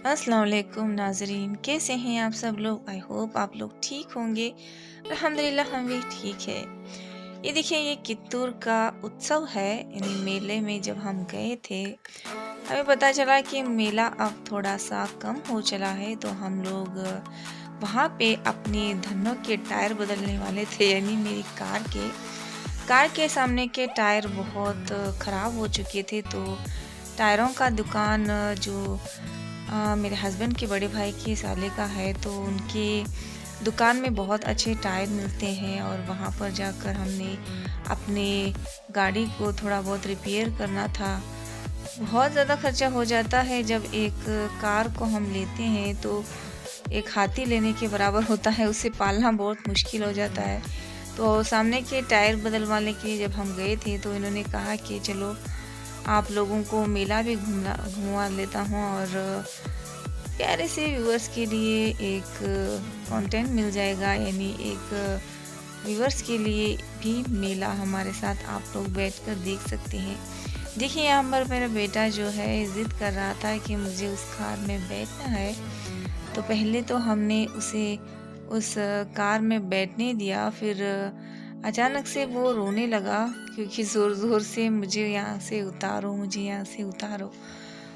अस्सलाम वालेकुम नाजरीन, कैसे हैं आप सब लोग। आई होप आप लोग ठीक होंगे। अल्हम्दुलिल्लाह हम भी ठीक है। ये देखिए, ये कित्तूर का उत्सव है। यानी मेले में जब हम गए थे, हमें पता चला कि मेला अब थोड़ा सा कम हो चला है, तो हम लोग वहाँ पे अपने धनों के टायर बदलने वाले थे। यानी मेरी कार के सामने के टायर बहुत ख़राब हो चुके थे, तो टायरों का दुकान जो मेरे हस्बैंड के बड़े भाई की साले का है, तो उनके दुकान में बहुत अच्छे टायर मिलते हैं और वहाँ पर जाकर हमने अपने गाड़ी को थोड़ा बहुत रिपेयर करना था। बहुत ज़्यादा खर्चा हो जाता है जब एक कार को हम लेते हैं, तो एक हाथी लेने के बराबर होता है, उसे पालना बहुत मुश्किल हो जाता है। तो सामने के टायर बदलवाने के लिए जब हम गए थे, तो इन्होंने कहा कि चलो आप लोगों को मेला भी घुमा लेता हूँ और प्यारे से व्यूअर्स के लिए एक कंटेंट मिल जाएगा। यानी एक व्यूअर्स के लिए भी मेला हमारे साथ आप लोग बैठकर देख सकते हैं। देखिए, यहाँ पर मेरा बेटा जो है ज़िद कर रहा था कि मुझे उस कार में बैठना है, तो पहले तो हमने उसे उस कार में बैठने दिया। फिर अचानक से वो रोने लगा, क्योंकि ज़ोर-ज़ोर से मुझे यहाँ से उतारो, मुझे यहाँ से उतारो।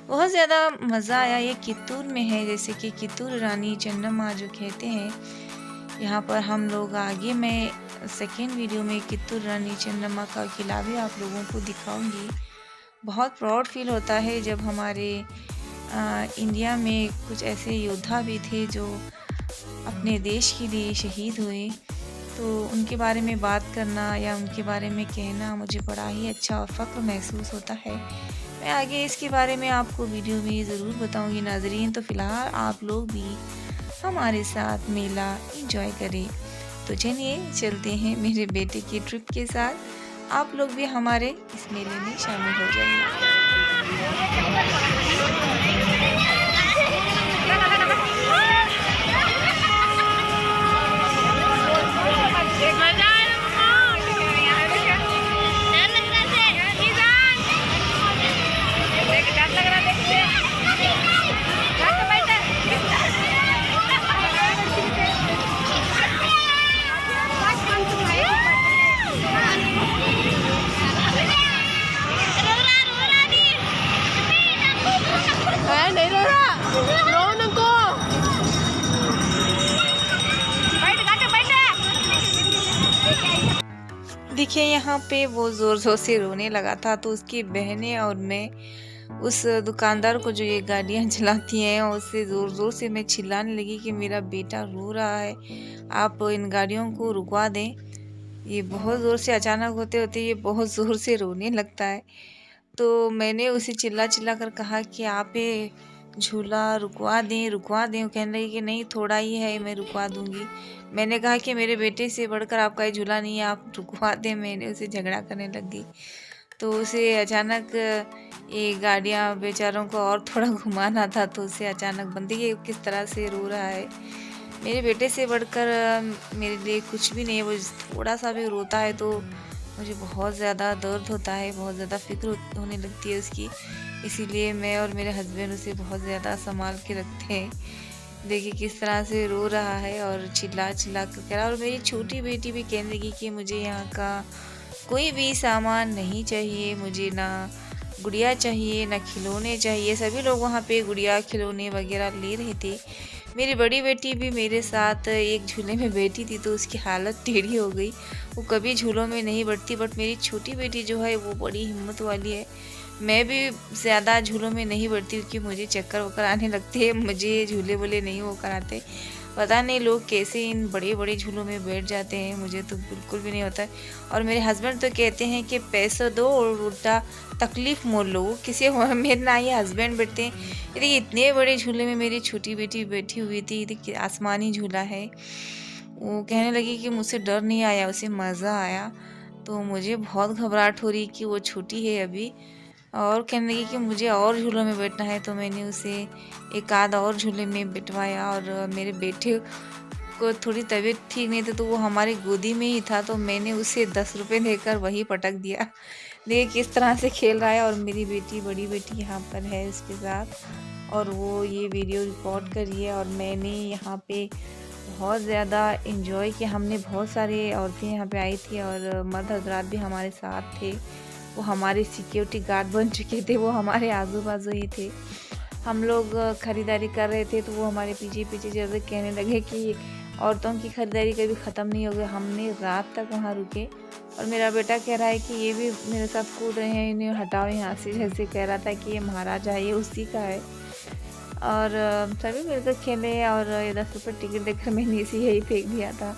बहुत ज़्यादा मज़ा आया। ये कित्तूर में है, जैसे कि कित्तूर रानी चन्नम्मा जो कहते हैं। यहाँ पर हम लोग आगे मैं सेकेंड वीडियो में कित्तूर रानी चन्नम्मा का किला भी आप लोगों को दिखाऊंगी। बहुत प्राउड फील होता है जब हमारे इंडिया में कुछ ऐसे योद्धा भी थे जो अपने देश के लिए शहीद हुए, तो उनके बारे में बात करना या उनके बारे में कहना मुझे बड़ा ही अच्छा और फ़ख्र महसूस होता है। मैं आगे इसके बारे में आपको वीडियो में ज़रूर बताऊंगी नाजरीन। तो फ़िलहाल आप लोग भी हमारे साथ मेला एंजॉय करें। तो चलिए चलते हैं मेरे बेटे की ट्रिप के साथ। आप लोग भी हमारे इस मेले में शामिल हो जाइए। देखिए, यहाँ पे वो ज़ोर ज़ोर से रोने लगा था, तो उसकी बहनें और मैं उस दुकानदार को जो ये गाड़ियाँ चलाती हैं उससे ज़ोर ज़ोर से मैं चिल्लाने लगी कि मेरा बेटा रो रहा है, आप इन गाड़ियों को रुकवा दें। ये बहुत ज़ोर से अचानक होते होते ये बहुत ज़ोर से रोने लगता है। तो मैंने उसे चिल्ला चिल्ला कर कहा कि आप ये झूला रुकवा दें, रुकवा दें। वो कहने लगी कि नहीं, थोड़ा ही है, मैं रुकवा दूँगी। मैंने कहा कि मेरे बेटे से बढ़कर आपका ये झूला नहीं है, आप रुकवा दें। मैंने उसे झगड़ा करने लग गई। तो उसे अचानक ये गाड़ियाँ बेचारों को और थोड़ा घुमाना था, तो उसे अचानक बंद। देखिए किस तरह से रो रहा है। मेरे बेटे से बढ़कर मेरे लिए कुछ भी नहीं है। वो थोड़ा सा भी रोता है तो मुझे बहुत ज़्यादा दर्द होता है, बहुत ज़्यादा फ़िक्र होने लगती है उसकी। इसीलिए मैं और मेरे हस्बैंड उसे बहुत ज़्यादा संभाल के रखते हैं। देखिए किस तरह से रो रहा है और चिल्ला चिल्ला कर कह रहा है। और मेरी छोटी बेटी भी कहने लगी कि मुझे यहाँ का कोई भी सामान नहीं चाहिए, मुझे ना गुड़िया चाहिए ना खिलौने चाहिए। सभी लोग वहाँ पे गुड़िया खिलौने वगैरह ले रहे थे। मेरी बड़ी बेटी भी मेरे साथ एक झूले में बैठी थी, तो उसकी हालत टेढ़ी हो गई। वो कभी झूलों में नहीं बैठती, बट मेरी छोटी बेटी जो है वो बड़ी हिम्मत वाली है। मैं भी ज़्यादा झूलों में नहीं बैठती क्योंकि मुझे चक्कर वक्कर आने लगते हैं। मुझे झूले वूले नहीं वो कराते। पता नहीं लोग कैसे इन बड़े बड़े झूलों में बैठ जाते हैं, मुझे तो बिल्कुल भी नहीं होता है। और मेरे हस्बैंड तो कहते हैं कि पैसा दो और उल्टा तकलीफ़ मोल लो। किसी मेरे ना ये हस्बैंड बैठते हैं। ये देखिए इतने बड़े झूले में मेरी छोटी बेटी बैठी हुई थी। देखिए आसमानी झूला है। वो कहने लगी कि मुझसे डर नहीं आया, उसे मज़ा आया। तो मुझे बहुत घबराहट हो रही कि वो छोटी है अभी, और कहने लगी कि मुझे और झूलों में बैठना है। तो मैंने उसे एक आध और झूले में बिठवाया। और मेरे बेटे को थोड़ी तबीयत ठीक नहीं थी, तो वो हमारी गोदी में ही था, तो मैंने उसे 10 रुपये देकर वही पटक दिया। देखिए किस तरह से खेल रहा है। और मेरी बेटी, बड़ी बेटी यहाँ पर है उसके साथ। और वो ये वीडियो रिकॉर्ड करी है। और मैंने यहाँ पे बहुत ज़्यादा इन्जॉय किया। हमने बहुत सारे औरतें यहाँ पे आई थी और मर्द हजरात भी हमारे साथ थे। वो हमारे सिक्योरिटी गार्ड बन चुके थे, वो हमारे आजू बाजू ही थे। हम लोग ख़रीदारी कर रहे थे तो वो हमारे पीछे पीछे जैसे कहने लगे कि औरतों की ख़रीदारी कभी ख़त्म नहीं होगी। हमने रात तक वहाँ रुके और मेरा बेटा कह रहा है कि ये भी मेरे साथ कूद रहे हैं, इन्हें हटाओ यहाँ से, जैसे कह रहा था कि ये महाराजा है, ये उसी का है। और सभी मिलकर खेले और ये 10 रुपये टिकट देखकर मैंने इसे यही फेंक दिया था,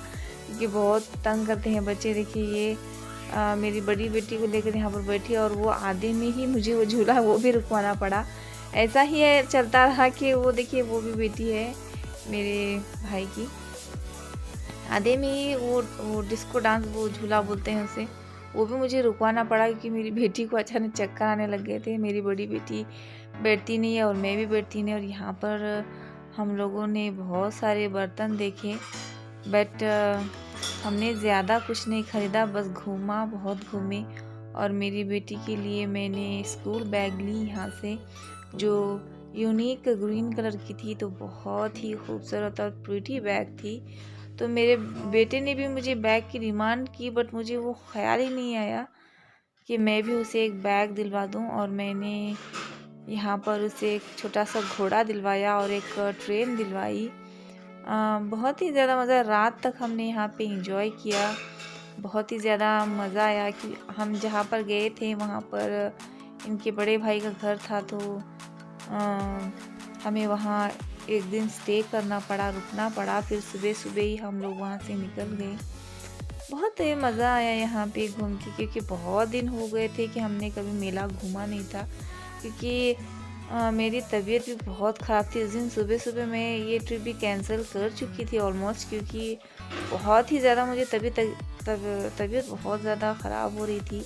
क्योंकि बहुत तंग करते हैं बच्चे। देखिए ये मेरी बड़ी बेटी को लेकर यहाँ पर बैठी और वो आधे में ही मुझे वो झूला वो भी रुकवाना पड़ा। ऐसा ही है चलता रहा कि वो देखिए वो भी बेटी है मेरे भाई की, आधे में ही वो डिस्को डांस वो झूला बोलते हैं उसे, वो भी मुझे रुकवाना पड़ा क्योंकि मेरी बेटी को अचानक चक्कर आने लग गए थे। मेरी बड़ी बेटी बैठती नहीं है और मैं भी बैठती नहीं। और यहाँ पर हम लोगों ने बहुत सारे बर्तन देखे, बट हमने ज़्यादा कुछ नहीं ख़रीदा, बस घूमा, बहुत घूमे। और मेरी बेटी के लिए मैंने स्कूल बैग ली यहाँ से, जो यूनिक ग्रीन कलर की थी, तो बहुत ही खूबसूरत और प्रीटी बैग थी। तो मेरे बेटे ने भी मुझे बैग की डिमांड की, बट मुझे वो ख़्याल ही नहीं आया कि मैं भी उसे एक बैग दिलवा दूं। और मैंने यहाँ पर उसे एक छोटा सा घोड़ा दिलवाया और एक ट्रेन दिलवाई। बहुत ही ज़्यादा मज़ा, रात तक हमने यहाँ पे इंजॉय किया। बहुत ही ज़्यादा मज़ा आया कि हम जहाँ पर गए थे वहाँ पर इनके बड़े भाई का घर था, तो हमें वहाँ एक दिन स्टे करना पड़ा, रुकना पड़ा। फिर सुबह सुबह ही हम लोग वहाँ से निकल गए। बहुत ही मज़ा आया यहाँ पे घूम के, क्योंकि बहुत दिन हो गए थे कि हमने कभी मेला घूमा नहीं था। क्योंकि मेरी तबीयत भी बहुत ख़राब थी। उस दिन सुबह सुबह मैं ये ट्रिप भी कैंसिल कर चुकी थी ऑलमोस्ट, क्योंकि बहुत ही ज़्यादा मुझे तबीयत बहुत ज़्यादा ख़राब हो रही थी।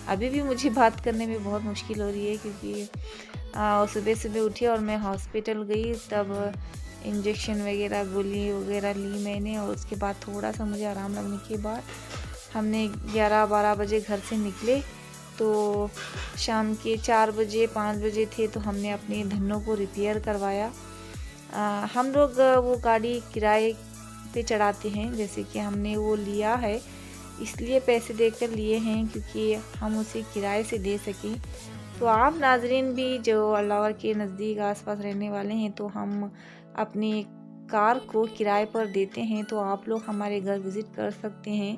अभी भी मुझे बात करने में बहुत मुश्किल हो रही है, क्योंकि सुबह सुबह उठी और मैं हॉस्पिटल गई, तब इंजेक्शन वगैरह गोली वगैरह ली मैंने। और उसके बाद थोड़ा सा मुझे आराम लगने के बाद हमने 11-12 बजे घर से निकले, तो शाम के 4 बजे 5 बजे थे, तो हमने अपने धन्नों को रिपेयर करवाया। हम लोग वो गाड़ी किराए पे चढ़ाते हैं, जैसे कि हमने वो लिया है इसलिए पैसे देकर लिए हैं क्योंकि हम उसे किराए से दे सकें। तो आप नाजरीन भी जो अल्लाह के नज़दीक आसपास रहने वाले हैं, तो हम अपनी कार को किराए पर देते हैं, तो आप लोग हमारे घर विज़िट कर सकते हैं।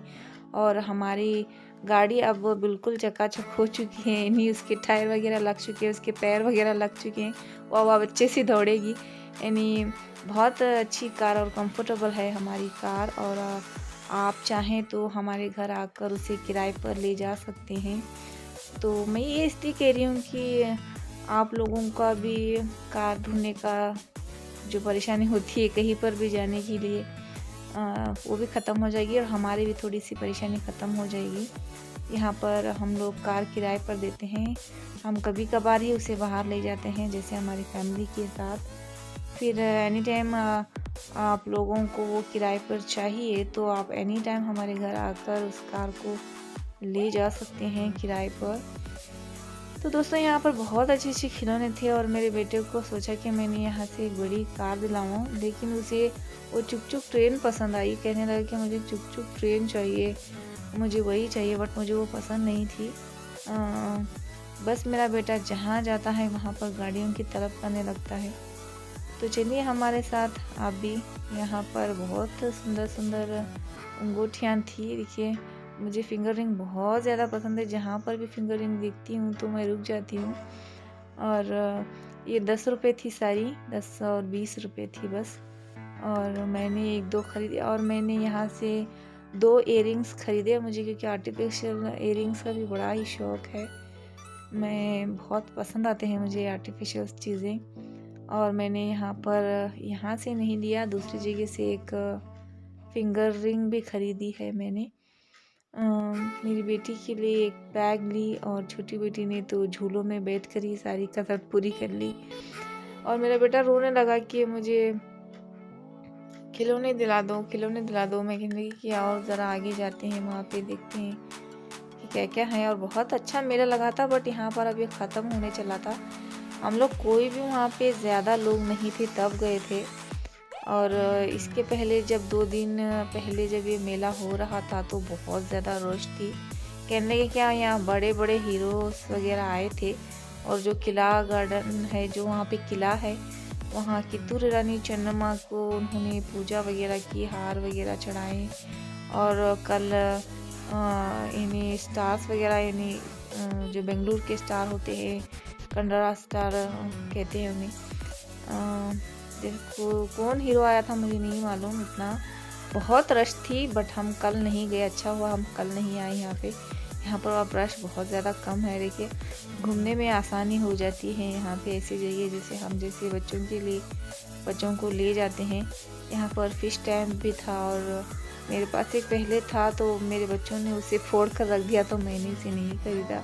और हमारी गाड़ी अब बिल्कुल चकाचक हो चुकी है, यानी उसके टायर वगैरह लग चुके हैं, उसके पैर वगैरह लग चुके हैं, वो अब अच्छे से दौड़ेगी। यानी बहुत अच्छी कार और कंफर्टेबल है हमारी कार। और आप चाहें तो हमारे घर आकर उसे किराए पर ले जा सकते हैं। तो मैं ये इसलिए कह रही हूँ कि आप लोगों का भी कार ढूंढने का जो परेशानी होती है कहीं पर भी जाने के लिए, वो भी ख़त्म हो जाएगी और हमारी भी थोड़ी सी परेशानी ख़त्म हो जाएगी। यहाँ पर हम लोग कार किराए पर देते हैं, हम कभी कभार ही उसे बाहर ले जाते हैं, जैसे हमारी फैमिली के साथ। फिर एनी टाइम आप लोगों को वो किराए पर चाहिए तो आप एनी टाइम हमारे घर आकर उस कार को ले जा सकते हैं किराए पर। तो दोस्तों यहाँ पर बहुत अच्छे अच्छे खिलौने थे और मेरे बेटे को सोचा कि मैंने यहाँ से एक बड़ी कार दिलाऊँ, लेकिन उसे वो चुक चुक ट्रेन पसंद आई। कहने लगा कि मुझे चुक चुक ट्रेन चाहिए, मुझे वही चाहिए, बट मुझे वो पसंद नहीं थी। बस मेरा बेटा जहाँ जाता है वहाँ पर गाड़ियों की तलब करने लगता है। तो चलिए हमारे साथ आप भी। यहाँ पर बहुत सुंदर सुंदर अंगूठियाँ थी। देखिए मुझे फिंगर रिंग बहुत ज़्यादा पसंद है, जहाँ पर भी फिंगर रिंग देखती हूँ तो मैं रुक जाती हूँ। और ये 10 रुपये थी सारी, 10 और 20 रुपये थी बस। और मैंने 1-2 ख़रीदे और मैंने यहाँ से 2 इयररिंग्स ख़रीदे मुझे, क्योंकि आर्टिफिशियल इयररिंग्स का भी बड़ा ही शौक़ है। मैं बहुत पसंद आते हैं मुझे आर्टिफिशियल चीज़ें। और मैंने यहाँ से नहीं लिया, दूसरी जगह से एक फिंगर रिंग भी ख़रीदी है मैंने। मेरी बेटी के लिए एक बैग ली और छोटी बेटी ने तो झूलों में बैठकर ही सारी कसरत पूरी कर ली। और मेरा बेटा रोने लगा कि मुझे खिलौने दिला दो, खिलौने दिला दो। मैं कहने लगी कि और ज़रा आगे जाते हैं, वहाँ पे देखते हैं कि क्या क्या है। और बहुत अच्छा मेला लगा था, बट यहाँ पर अब ये ख़त्म होने चला था। हम लोग कोई भी वहाँ पे ज़्यादा लोग नहीं थे तब गए थे। और इसके पहले जब 2 दिन पहले जब ये मेला हो रहा था तो बहुत ज़्यादा रश थी। कहने लगे क्या यहाँ बड़े-बड़े हीरोज़ वग़ैरह आए थे। और जो किला गार्डन है, जो वहाँ पे किला है, वहाँ कित्तूर रानी चेन्नम्मा को उन्होंने पूजा वग़ैरह की, हार वग़ैरह चढ़ाए। और कल इन्हीं स्टार्स वग़ैरह यानी जो बेंगलुरु के स्टार होते हैं, कन्नड़ा स्टार कहते हैं उन्हें। देखो कौन हीरो आया था मुझे नहीं मालूम इतना। बहुत रश थी बट हम कल नहीं गए, अच्छा हुआ हम कल नहीं आए यहाँ पे। यहाँ पर अब रश बहुत ज़्यादा कम है। देखिए घूमने में आसानी हो जाती है यहाँ पे, ऐसी जगह जैसे हम जैसे बच्चों के लिए बच्चों को ले जाते हैं। यहाँ पर फ़िश टैंक भी था और मेरे पास एक पहले था तो मेरे बच्चों ने उसे फोड़ कर रख दिया तो मैंने इसे नहीं खरीदा।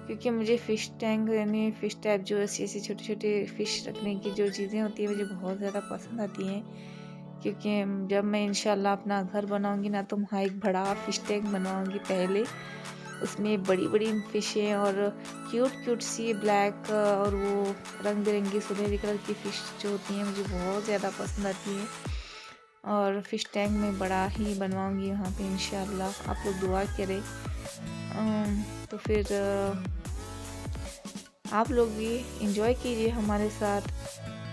क्योंकि मुझे फ़िश टैंक यानी फ़िश टैप जो ऐसी ऐसी छोटे छोटे फ़िश रखने की जो चीज़ें होती हैं मुझे बहुत ज़्यादा पसंद आती हैं। क्योंकि जब मैं इंशाल्लाह अपना घर बनाऊंगी ना तो वहाँ एक बड़ा फ़िश टैंक बनवाऊंगी पहले। उसमें बड़ी बड़ी फ़िशें और क्यूट क्यूट सी ब्लैक और वो रंग बिरंगी सुनहरी कलर की फ़िश जो होती हैं मुझे बहुत ज़्यादा पसंद आती है। और फ़िश टैंक में बड़ा ही बनवाऊंगी वहाँ पे इंशाल्लाह, आप लोग दुआ करें। तो फिर आप लोग भी इंजॉय कीजिए हमारे साथ।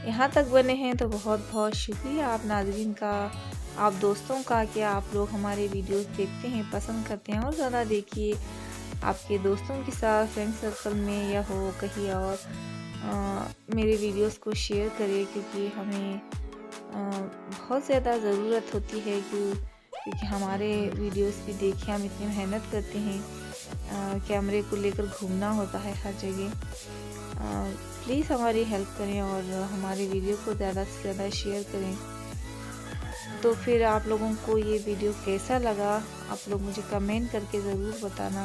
यहाँ तक बने हैं तो बहुत बहुत शुक्रिया आप नाज़रीन का, आप दोस्तों का, कि आप लोग हमारे वीडियोस देखते हैं, पसंद करते हैं। और ज़्यादा देखिए आपके दोस्तों के साथ, फ्रेंड सर्कल में या हो कहीं और मेरे वीडियोस को शेयर करें, क्योंकि हमें बहुत ज़्यादा ज़रूरत होती है क्योंकि हमारे वीडियोस भी देखिए हम इतनी मेहनत करते हैं, कैमरे को लेकर घूमना होता है हर जगह। प्लीज़ हमारी हेल्प करें और हमारे वीडियो को ज़्यादा से ज़्यादा शेयर करें। तो फिर आप लोगों को ये वीडियो कैसा लगा आप लोग मुझे कमेंट करके ज़रूर बताना।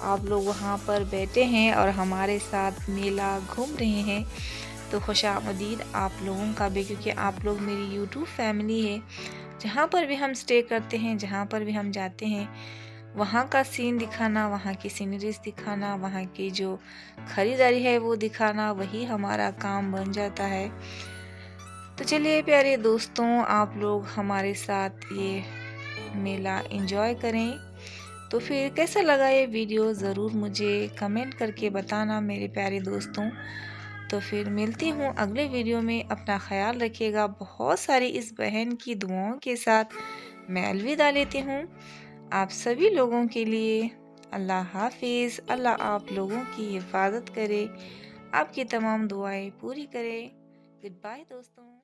आप लोग वहाँ पर बैठे हैं और हमारे साथ मेला घूम रहे हैं तो खुशामदीद आप लोगों का भी, क्योंकि आप लोग मेरी यूट्यूब फैमिली है। जहाँ पर भी हम स्टे करते हैं, जहाँ पर भी हम जाते हैं, वहाँ का सीन दिखाना, वहाँ की सीनरीज दिखाना, वहाँ की जो ख़रीदारी है वो दिखाना, वही हमारा काम बन जाता है। तो चलिए प्यारे दोस्तों, आप लोग हमारे साथ ये मेला एंजॉय करें। तो फिर कैसा लगा ये वीडियो ज़रूर मुझे कमेंट करके बताना मेरे प्यारे दोस्तों। तो फिर मिलती हूँ अगले वीडियो में, अपना ख्याल रखिएगा। बहुत सारी इस बहन की दुआओं के साथ मैं अलविदा लेती हूँ आप सभी लोगों के लिए। अल्लाह हाफिज़। अल्लाह आप लोगों की हिफाजत करे, आपकी तमाम दुआएं पूरी करे। गुड बाय दोस्तों।